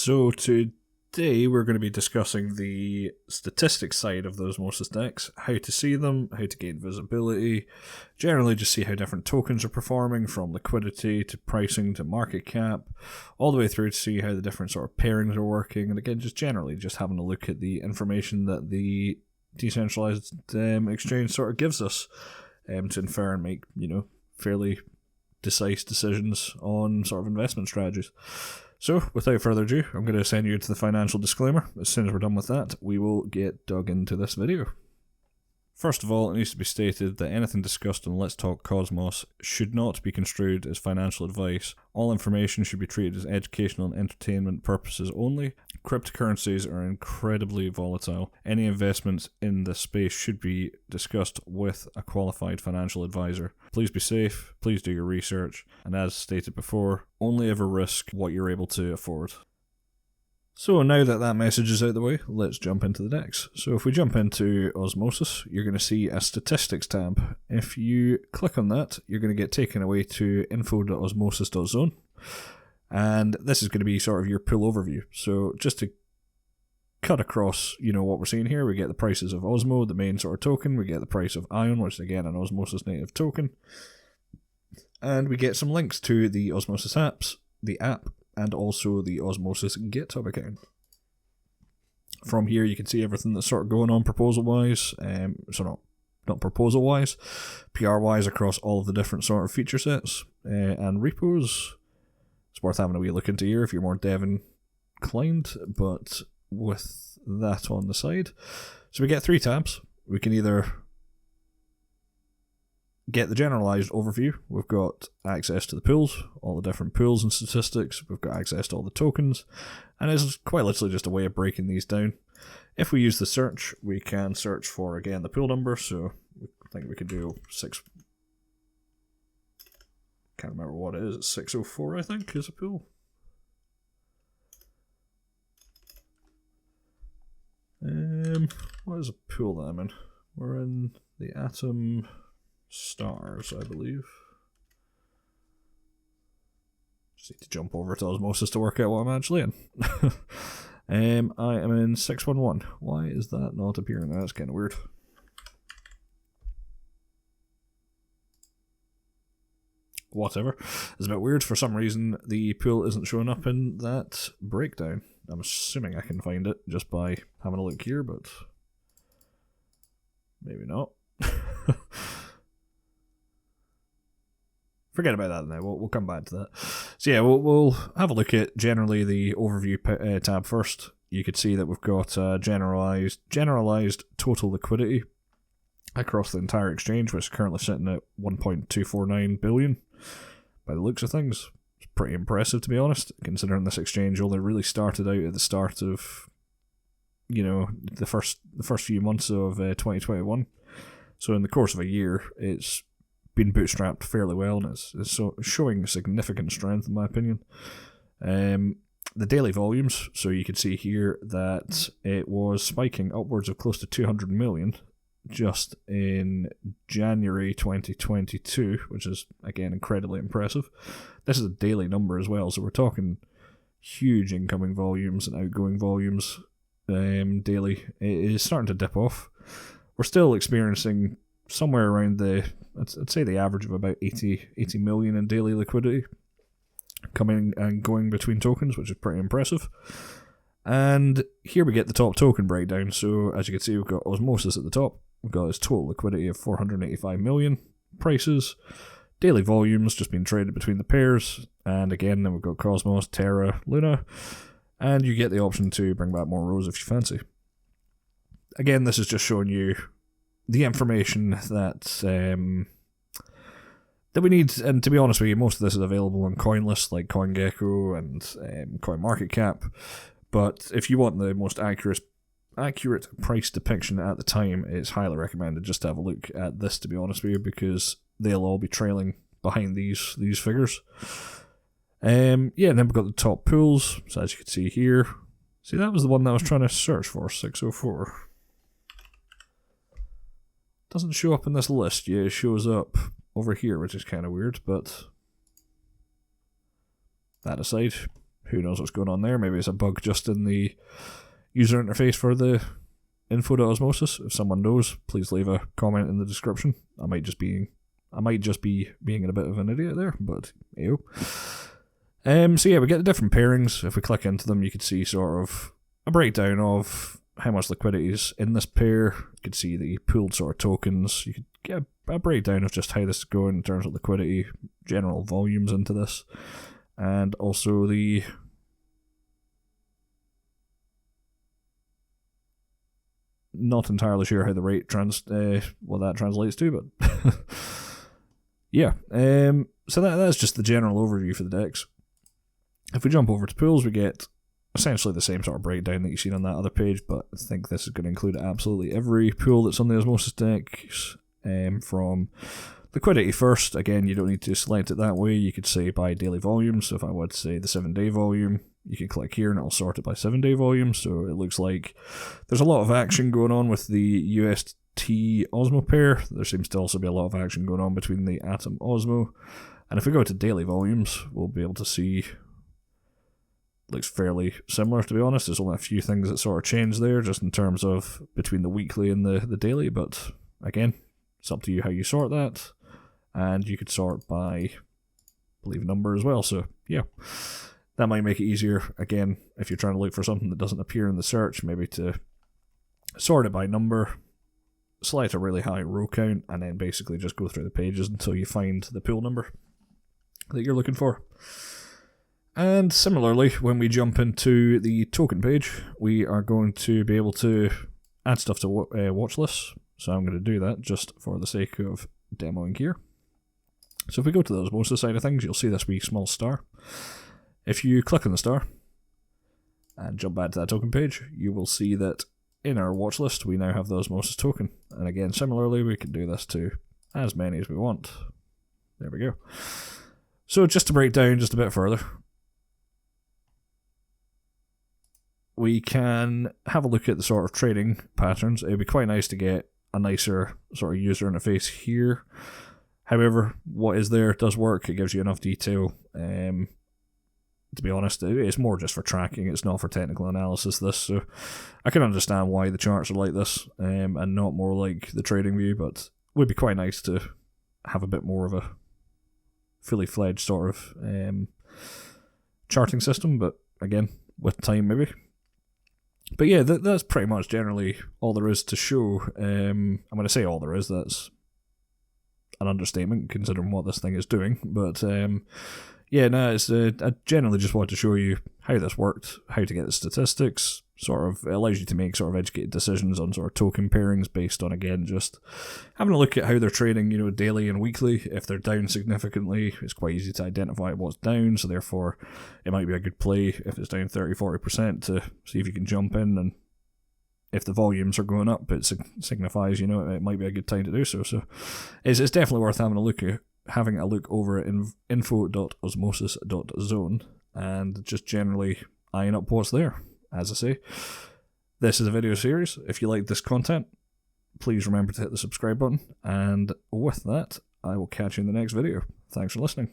So today we're going to be discussing the statistics side of the Osmosis DEX, how to see them, how to gain visibility, generally just see how different tokens are performing, from liquidity to pricing to market cap, all the way through to see how the different sort of pairings are working, and again just generally just having a look at the information that the decentralized exchange sort of gives us to infer and make, fairly decisive decisions on sort of investment strategies. So, without further ado, I'm going to send you to the financial disclaimer. As soon as we're done with that, we will get dug into this video. First of all, it needs to be stated that anything discussed on Let's Talk Cosmos should not be construed as financial advice. All information should be treated as educational and entertainment purposes only. Cryptocurrencies are incredibly volatile. Any investments in this space should be discussed with a qualified financial advisor. Please be safe, please do your research, and as stated before, only ever risk what you're able to afford. So now that message is out of the way, let's jump into the DEX. So if we jump into Osmosis, you're going to see a statistics tab. If you click on that, you're going to get taken away to info.osmosis.zone. And this is going to be sort of your pool overview. So just to cut across, what we're seeing here, we get the prices of Osmo, the main sort of token. We get the price of Ion, which is again an Osmosis native token. And we get some links to the Osmosis apps, the app, and also the Osmosis GitHub account. From here you can see everything that's sort of going on proposal-wise, not proposal-wise, PR-wise across all of the different sort of feature sets and repos. It's worth having a wee look into here if you're more dev inclined, but with that on the side. So we get 3 tabs. We can either get the generalized overview. We've got access to the pools, all the different pools and statistics. We've got access to all the tokens, and it's quite literally just a way of breaking these down. If we use the search, we can search for, again, the pool number. So I think we could do 6. Can't remember what it is. It's 604, I think, is a pool. What is a pool that I'm in? We're in the Atom Stars, I believe. Just need to jump over to Osmosis to work out what I'm actually in. I am in 611. Why is that not appearing? That's kind of weird. Whatever. It's a bit weird. For some reason, the pool isn't showing up in that breakdown. I'm assuming I can find it just by having a look here, but maybe not. Forget about that now, we'll come back to that. So yeah, we'll have a look at generally the overview tab first. You could see that we've got generalized total liquidity across the entire exchange, which is currently sitting at 1.249 billion by the looks of things. It's pretty impressive, to be honest, considering this exchange only really started out at the start of, the first few months of 2021. So in the course of a year, it's been bootstrapped fairly well, and it's showing significant strength in my opinion. The daily volumes, so you can see here that it was spiking upwards of close to 200 million just in January 2022, which is again incredibly impressive. This is a daily number as well, so we're talking huge incoming volumes and outgoing volumes daily. It is starting to dip off. We're still experiencing somewhere around I'd say the average of about 80 million in daily liquidity coming and going between tokens, which is pretty impressive. And here we get the top token breakdown. So as you can see, we've got Osmosis at the top. We've got its total liquidity of 485 million. Prices, daily volumes just being traded between the pairs. And again, then we've got Cosmos, Terra, Luna. And you get the option to bring back more rows if you fancy. Again, this is just showing you the information that we need, and to be honest with you, most of this is available on coin lists like CoinGecko and CoinMarketCap. But if you want the most accurate price depiction at the time, it's highly recommended just to have a look at this, to be honest with you, because they'll all be trailing behind these figures. And then we've got the top pools. So as you can see here, that was the one that I was trying to search for, 604. Doesn't show up in this list. Yeah, it shows up over here, which is kind of weird, but that aside, who knows what's going on there. Maybe it's a bug just in the user interface for the info.osmosis. If someone knows, please leave a comment in the description. I might just be being a bit of an idiot there, but ew. So yeah, we get the different pairings. If we click into them, you can see sort of a breakdown of how much liquidity is in this pair. You can see the pooled sort of tokens. You could get a breakdown of just how this is going in terms of liquidity, general volumes into this, and also the not entirely sure how the rate what that translates to, but yeah. So that's just the general overview for the DEX. If we jump over to pools, we get essentially the same sort of breakdown that you've seen on that other page, but I think this is going to include absolutely every pool that's on the Osmosis DEX. From liquidity first, again, you don't need to select it that way. You could say by daily volume. So if I would say the 7-day volume, you can click here and it'll sort it by 7-day volume. So it looks like there's a lot of action going on with the UST Osmo pair. There seems to also be a lot of action going on between the Atom Osmo. And if we go to daily volumes, we'll be able to see looks fairly similar, to be honest. There's only a few things that sort of change there, just in terms of between the weekly and the daily, but again, it's up to you how you sort that. And you could sort by, I believe, number as well. So yeah, that might make it easier, again, if you're trying to look for something that doesn't appear in the search, maybe to sort it by number, select a really high row count, and then basically just go through the pages until you find the pool number that you're looking for. And similarly, when we jump into the token page, we are going to be able to add stuff to watch lists. So I'm going to do that just for the sake of demoing here. So if we go to the Osmosis side of things, you'll see this wee small star. If you click on the star and jump back to that token page, you will see that in our watch list, we now have the Osmosis token. And again, similarly, we can do this to as many as we want. There we go. So just to break down just a bit further, we can have a look at the sort of trading patterns. It would be quite nice to get a nicer sort of user interface here. However, what is there does work. It gives you enough detail. To be honest, it's more just for tracking. It's not for technical analysis, this. So I can understand why the charts are like this and not more like the trading view, but it would be quite nice to have a bit more of a fully fledged sort of charting system. But again, with time maybe. But yeah, that's pretty much generally all there is to show. I'm going to say all there is, that's an understatement considering what this thing is doing. But yeah, no, it's I generally just wanted to show you how this worked, how to get the statistics. Sort of, it allows you to make sort of educated decisions on sort of token pairings based on, again, just having a look at how they're trading, you know, daily and weekly. If they're down significantly, it's quite easy to identify what's down, so therefore it might be a good play if it's down 30-40% to see if you can jump in, and if the volumes are going up, it signifies, you know, it might be a good time to do so. So it's definitely worth having a look over at info.osmosis.zone and just generally eyeing up what's there. As I say, this is a video series. If you like this content, please remember to hit the subscribe button. And with that, I will catch you in the next video. Thanks for listening.